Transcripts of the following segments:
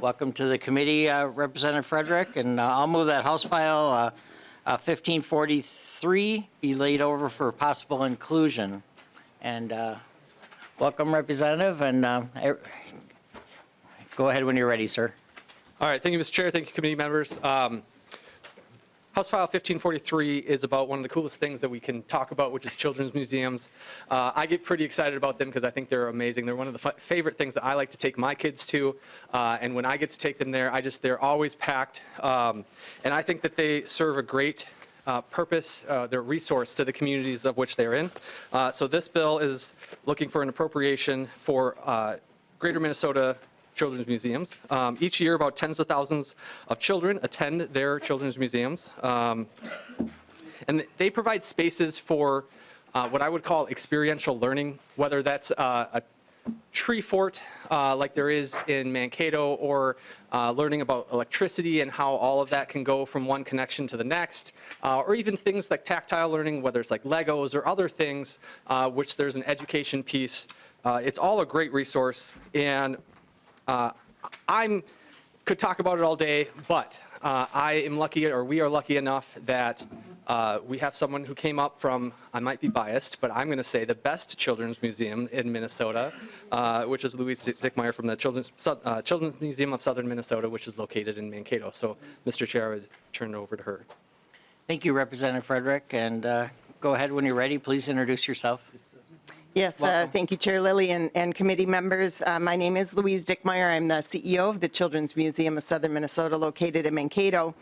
Welcome to the committee, Representative Frederick, and I'll move that House File 1543 be laid over for possible inclusion. And welcome, Representative, and go ahead when you're ready, sir. All right, thank you, Mr. Chair. Thank you, committee members. House File 1543 is about one of the coolest things that we can talk about, which is children's museums. I get pretty excited about them because I think they're amazing. They're one of the favorite things that I like to take my kids to, and when I get to take them there, they're always packed, and I think that they serve a great purpose, they're a resource to the communities of which they're in. So this bill is looking for an appropriation for Greater Minnesota children's museums. Each year, about tens of thousands of children attend their children's museums. And they provide spaces for what I would call experiential learning, whether that's a tree fort like there is in Mankato, or learning about electricity and how all of that can go from one connection to the next, or even things like tactile learning, whether it's like Legos or other things, which there's an education piece. It's all a great resource, and I could talk about it all day, but I am lucky, or we are lucky enough that we have someone who came up from, I might be biased, but I'm going to say the best children's museum in Minnesota, which is Louise Dickmeyer from the Children's Museum of Southern Minnesota, which is located in Mankato. So, Mr. Chair, I would turn it over to her. Thank you, Representative Frederick, and go ahead when you're ready. Please introduce yourself. Yes, thank you, Chair Lilly and committee members. My name is Louise Dickmeyer. I'm the CEO of the Children's Museum of Southern Minnesota, located in Mankato.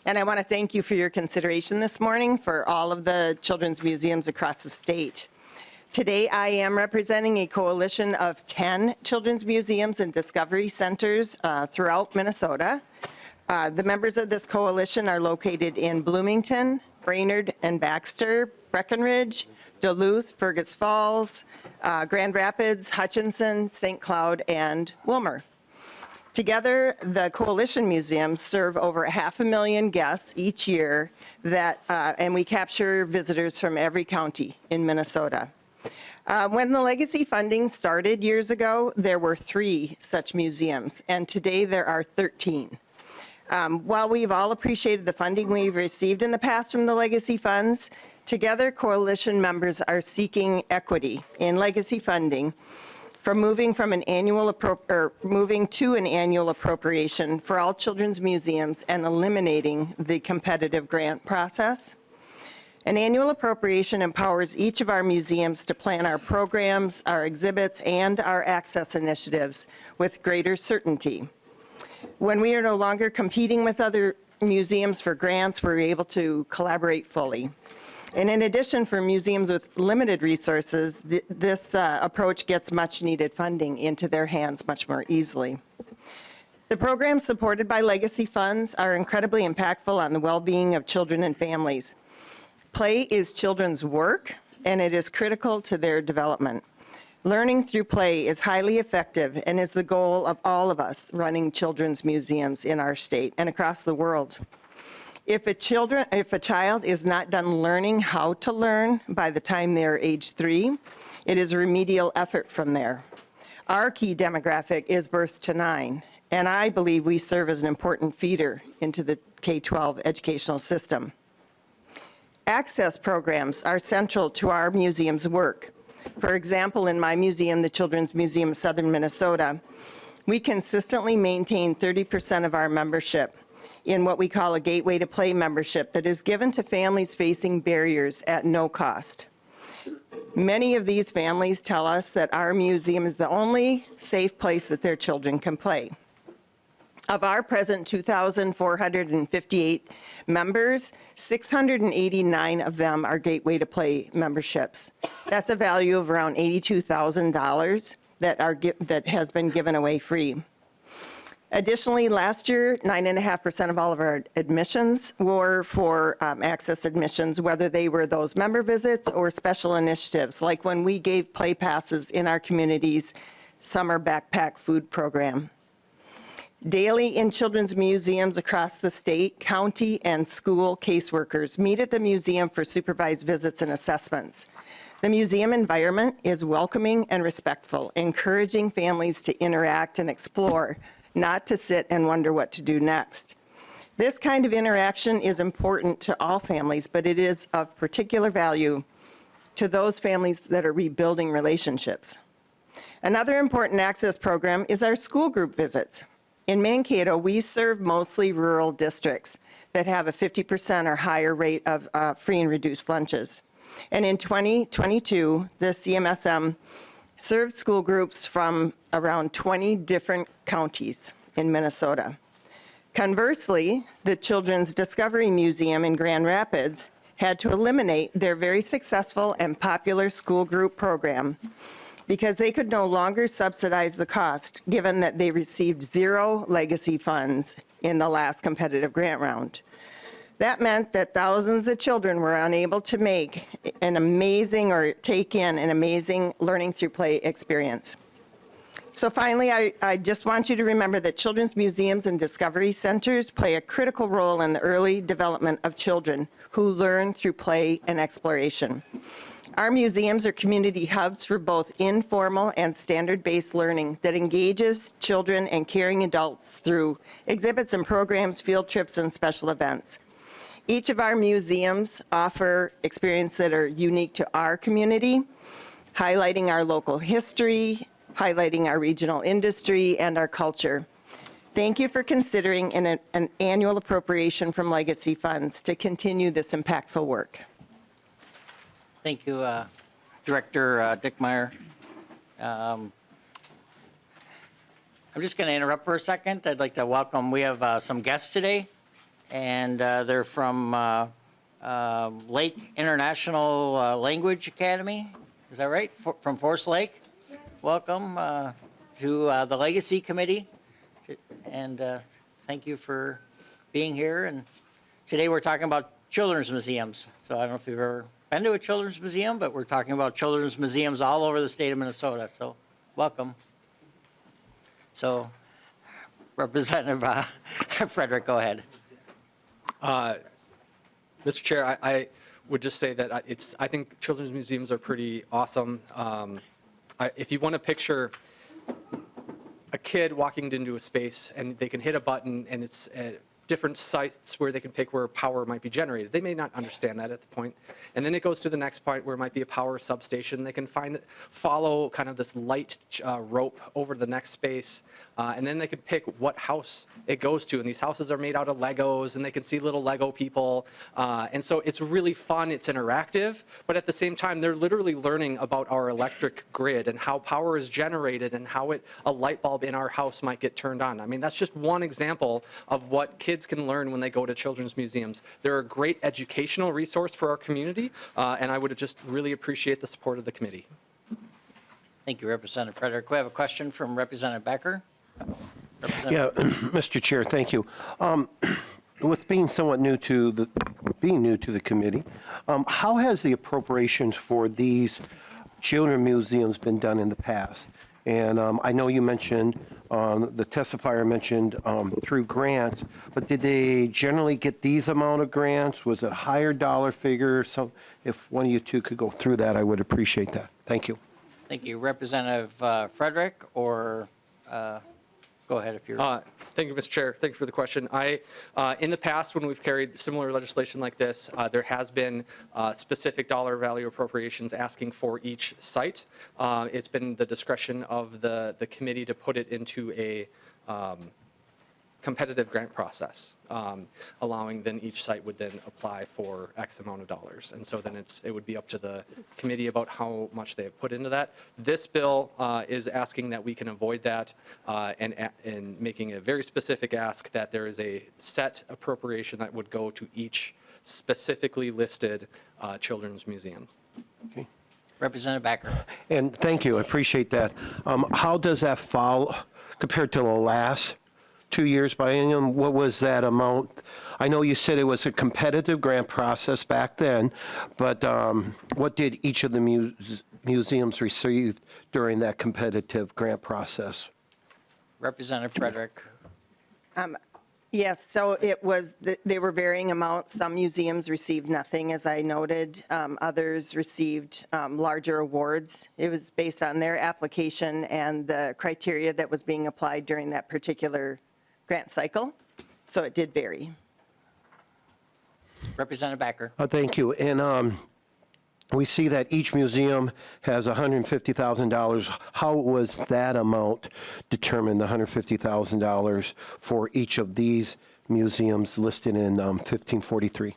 And I want to thank you for your consideration this morning for all of the children's museums across the state. Today, I am representing a coalition of 10 children's museums and discovery centers throughout Minnesota. The members of this coalition are located in Bloomington, Brainerd and Baxter, Breckenridge, Duluth, Fergus Falls, Grand Rapids, Hutchinson, St. Cloud, and Wilmer. Together, the coalition museums serve over 500,000 guests each year, and we capture visitors from every county in Minnesota. When the legacy funding started years ago, there were 3 such museums, and today there are 13. While we've all appreciated the funding we've received in the past from the legacy funds, together coalition members are seeking equity in legacy funding for moving to an annual appropriation for all children's museums and eliminating the competitive grant process. An annual appropriation empowers each of our museums to plan our programs, our exhibits, and our access initiatives with greater certainty. When we are no longer competing with other museums for grants, we're able to collaborate fully. And in addition, for museums with limited resources, this approach gets much needed funding into their hands much more easily. The programs supported by legacy funds are incredibly impactful on the well-being of children and families. Play is children's work, and it is critical to their development. Learning through play is highly effective and is the goal of all of us running children's museums in our state and across the world. If a child is not done learning how to learn by the time they're age 3, it is a remedial effort from there. Our key demographic is birth to 9, and I believe we serve as an important feeder into the K-12 educational system. Access programs are central to our museum's work. For example, in my museum, the Children's Museum of Southern Minnesota, we consistently maintain 30% of our membership in what we call a Gateway to Play membership that is given to families facing barriers at no cost. Many of these families tell us that our museum is the only safe place that their children can play. Of our present 2,458 members, 689 of them are Gateway to Play memberships. That's a value of around $82,000 that has been given away free. Additionally, last year, 9.5% of all of our admissions were for access admissions, whether they were those member visits or special initiatives, like when we gave play passes in our community's summer backpack food program. Daily in children's museums across the state, county, and school caseworkers meet at the museum for supervised visits and assessments. The museum environment is welcoming and respectful, encouraging families to interact and explore not to sit and wonder what to do next. This kind of interaction is important to all families, but it is of particular value to those families that are rebuilding relationships. Another important access program is our school group visits. In Mankato, we serve mostly rural districts that have a 50% or higher rate of free and reduced lunches. And in 2022, the CMSM served school groups from around 20 different counties in Minnesota. Conversely, the Children's Discovery Museum in Grand Rapids had to eliminate their very successful and popular school group program because they could no longer subsidize the cost, given that they received 0 legacy funds in the last competitive grant round. That meant that thousands of children were unable to make an amazing or take in an amazing learning through play experience. So finally, I just want you to remember that children's museums and discovery centers play a critical role in the early development of children who learn through play and exploration. Our museums are community hubs for both informal and standard-based learning that engages children and caring adults through exhibits and programs, field trips, and special events. Each of our museums offer experiences that are unique to our community, highlighting our local history, highlighting our regional industry, and our culture. Thank you for considering an annual appropriation from legacy funds to continue this impactful work. Thank you, Director Dickmeyer. I'm just going to interrupt for a second. I'd like to welcome, we have some guests today, and they're from Lake International Language Academy. Is that right? From Forest Lake? Yes. Welcome to the Legacy Committee, and thank you for being here. And today we're talking about children's museums. So I don't know if you've ever been to a children's museum, but we're talking about children's museums all over the state of Minnesota. So welcome. So Representative Frederick, go ahead. Mr. Chair, I would just say that I think children's museums are pretty awesome. If you want to picture a kid walking into a space and they can hit a button and it's different sites where they can pick where power might be generated. They may not understand that at the point. And then it goes to the next point where it might be a power substation. They can follow kind of this light rope over the next space. And then they can pick what house it goes to. And these houses are made out of Legos, and they can see little Lego people. And so it's really fun. It's interactive. But at the same time, they're literally learning about our electric grid and how power is generated and how a light bulb in our house might get turned on. I mean, that's just one example of what kids can learn when they go to children's museums. They're a great educational resource for our community, and I would just really appreciate the support of the committee. Thank you, Representative Frederick. We have a question from Representative Becker. Yeah, Mr. Chair, thank you. With being somewhat new to the committee, how has the appropriations for these children museums been done in the past? And I know you mentioned, the testifier mentioned through grants, but did they generally get these amount of grants? Was it a higher dollar figure? So if one of you two could go through that, I would appreciate that. Thank you. Thank you. Representative Frederick, or go ahead if you're... Thank you, Mr. Chair. Thank you for the question. In the past, when we've carried similar legislation like this, there has been specific dollar value appropriations asking for each site. It's been the discretion of the committee to put it into a competitive grant process, allowing then each site would then apply for X amount of dollars. And so then it would be up to the committee about how much they have put into that. This bill is asking that we can avoid that and making a very specific ask that there is a set appropriation that would go to each specifically listed children's museums. Okay. Representative Becker. And thank you, I appreciate that. How does that follow compared to the last 2 years biennium? What was that amount? I know you said it was a competitive grant process back then, but what did each of the museums receive during that competitive grant process? Representative Frederick. Yes, so it was, they were varying amounts. Some museums received nothing, as I noted. Others received larger awards. It was based on their application and the criteria that was being applied during that particular grant cycle. So it did vary. Representative Backer. Thank you. And we see that each museum has $150,000. How was that amount determined, the $150,000 for each of these museums listed in 1543?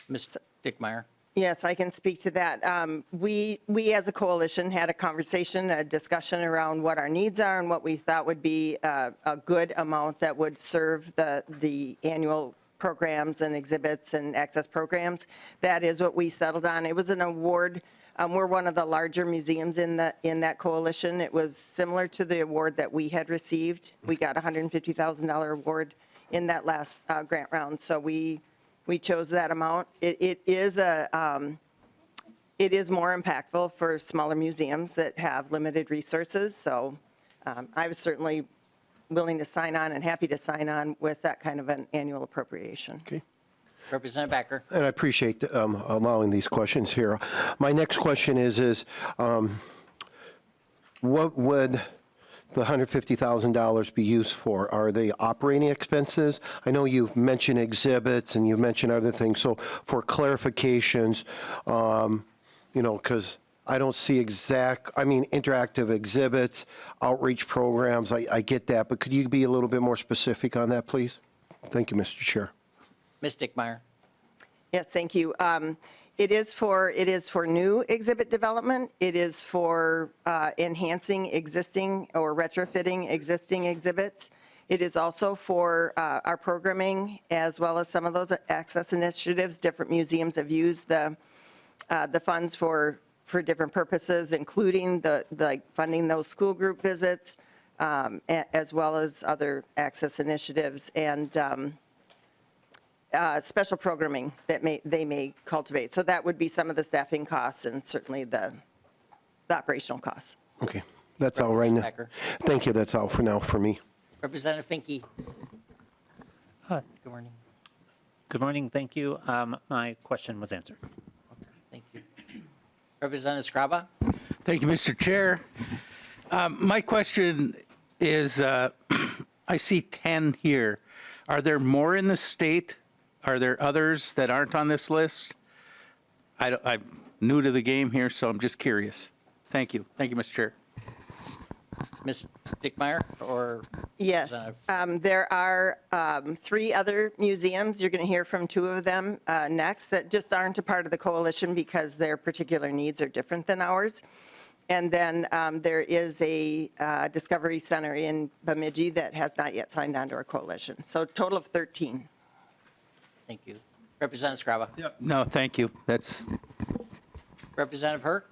Ms. Dickmeyer. Yes, I can speak to that. We as a coalition had a conversation, a discussion around what our needs are and what we thought would be a good amount that would serve the annual programs and exhibits and access programs. That is what we settled on. It was an award. We're one of the larger museums in that coalition. It was similar to the award that we had received. We got a $150,000 award in that last grant round. So we chose that amount. It is more impactful for smaller museums that have limited resources. So I was certainly willing to sign on and happy to sign on with that kind of an annual appropriation. Okay. Representative Backer. And I appreciate allowing these questions here. My next question is what would the $150,000 be used for? Are they operating expenses? I know you've mentioned exhibits and you've mentioned other things. So for clarifications, because I don't see interactive exhibits, outreach programs, I get that, but could you be a little bit more specific on that, please? Thank you, Mr. Chair. Ms. Dickmeyer. Yes, thank you. It is for new exhibit development. It is for enhancing existing or retrofitting existing exhibits. It is also for our programming as well as some of those access initiatives. Different museums have used the funds for different purposes, including like funding those school group visits, as well as other access initiatives and special programming that they may cultivate. So that would be some of the staffing costs and certainly the operational costs. Okay, that's all right now. Becker. Thank you, that's all for now for me. Representative Finke. Hi. Good morning. Good morning. Thank you. My question was answered. Thank you. Representative Scraba. Thank you, Mr. Chair. My question is, I see 10 here. Are there more in the state? Are there others that aren't on this list? I'm new to the game here, so I'm just curious. Thank you. Thank you, Mr. Chair. Ms. Dickmeyer or? Yes, there are 3 other museums. You're going to hear from 2 of them next that just aren't a part of the coalition because their particular needs are different than ours. And then there is a Discovery Center in Bemidji that has not yet signed on to our coalition. So total of 13. Thank you. Representative Scraba. No, thank you. That's Representative Hurt.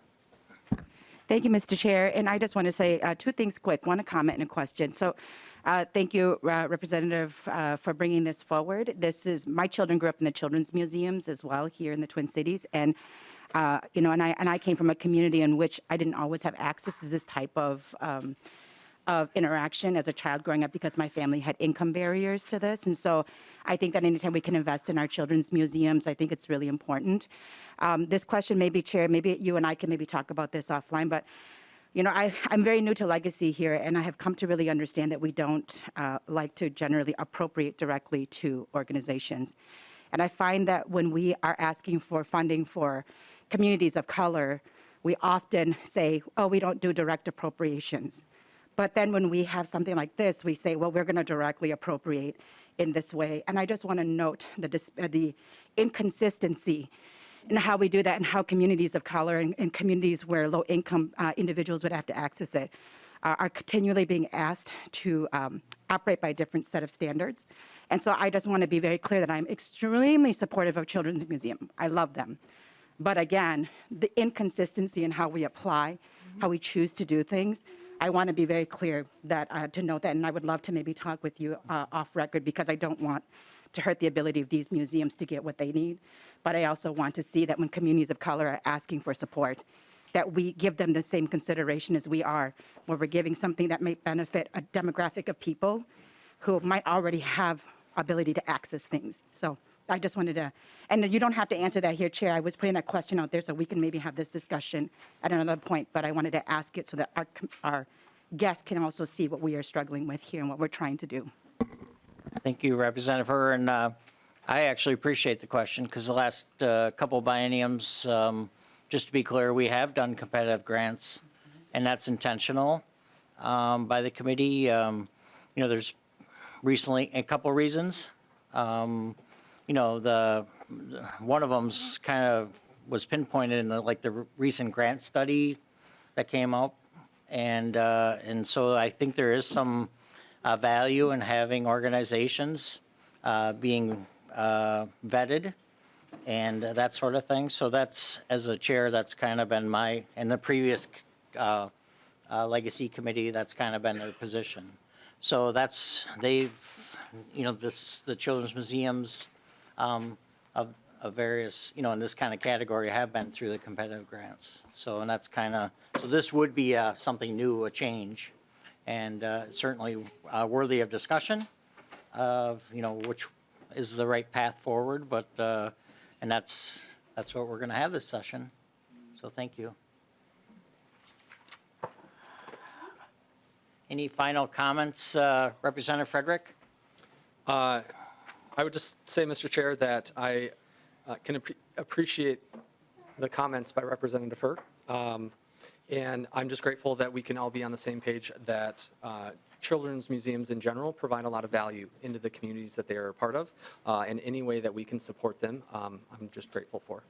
Thank you, Mr. Chair. And I just want to say 2 things quick, one a comment and a question. So thank you, Representative, for bringing this forward. My children grew up in the children's museums as well here in the Twin Cities. And, and I came from a community in which I didn't always have access to this type of interaction as a child growing up because my family had income barriers to this. And so I think that anytime we can invest in our children's museums, I think it's really important. This question maybe, Chair, maybe you and I can maybe talk about this offline, but I'm very new to legacy here, and I have come to really understand that we don't like to generally appropriate directly to organizations. And I find that when we are asking for funding for communities of color, we often say, oh, we don't do direct appropriations. But then when we have something like this, we say, well, we're going to directly appropriate in this way. And I just want to note the inconsistency in how we do that and how communities of color and communities where low-income individuals would have to access it are continually being asked to operate by a different set of standards. And so I just want to be very clear that I'm extremely supportive of Children's Museum. I love them. But again, the inconsistency in how we apply, how we choose to do things, I want to be very clear that to note that, and I would love to maybe talk with you off record because I don't want to hurt the ability of these museums to get what they need. But I also want to see that when communities of color are asking for support, that we give them the same consideration as we are, where we're giving something that may benefit a demographic of people who might already have ability to access things. So I just wanted to, and you don't have to answer that here, Chair. I was putting that question out there so we can maybe have this discussion at another point, but I wanted to ask it so that our guests can also see what we are struggling with here and what we're trying to do. Thank you, Representative Herr, and I actually appreciate the question because the last couple bienniums, just to be clear, we have done competitive grants, and that's intentional by the committee. There's recently a couple reasons. One of them's kind of was pinpointed in the recent grant study that came out, and so I think there is some value in having organizations being vetted and that sort of thing. So that's, as a chair, that's kind of been in the previous legacy committee, that's kind of been their position. So the children's museums of various, in this kind of category have been through the competitive grants. So, and that's so this would be something new, a change, and certainly worthy of discussion of, which is the right path forward, but, and that's what we're going to have this session. So thank you. Any final comments, Representative Frederick? I would just say, Mr. Chair, that I can appreciate the comments by Representative Herr. And I'm just grateful that we can all be on the same page that children's museums in general provide a lot of value into the communities that they are a part of. And any way that we can support them, I'm just grateful for.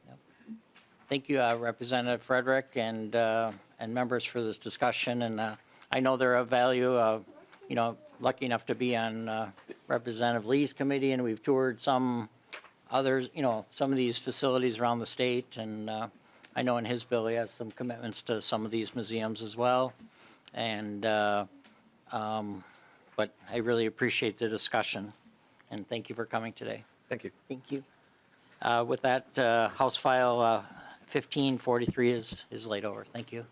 Yep. Thank you, Representative Frederick, and members for this discussion. And I know they're of value. Lucky enough to be on Representative Lee's committee, and we've toured some others, some of these facilities around the state. And I know in his bill he has some commitments to some of these museums as well. And but I really appreciate the discussion, and thank you for coming today. Thank you. Thank you. With that, House File 1543 is laid over. Thank you.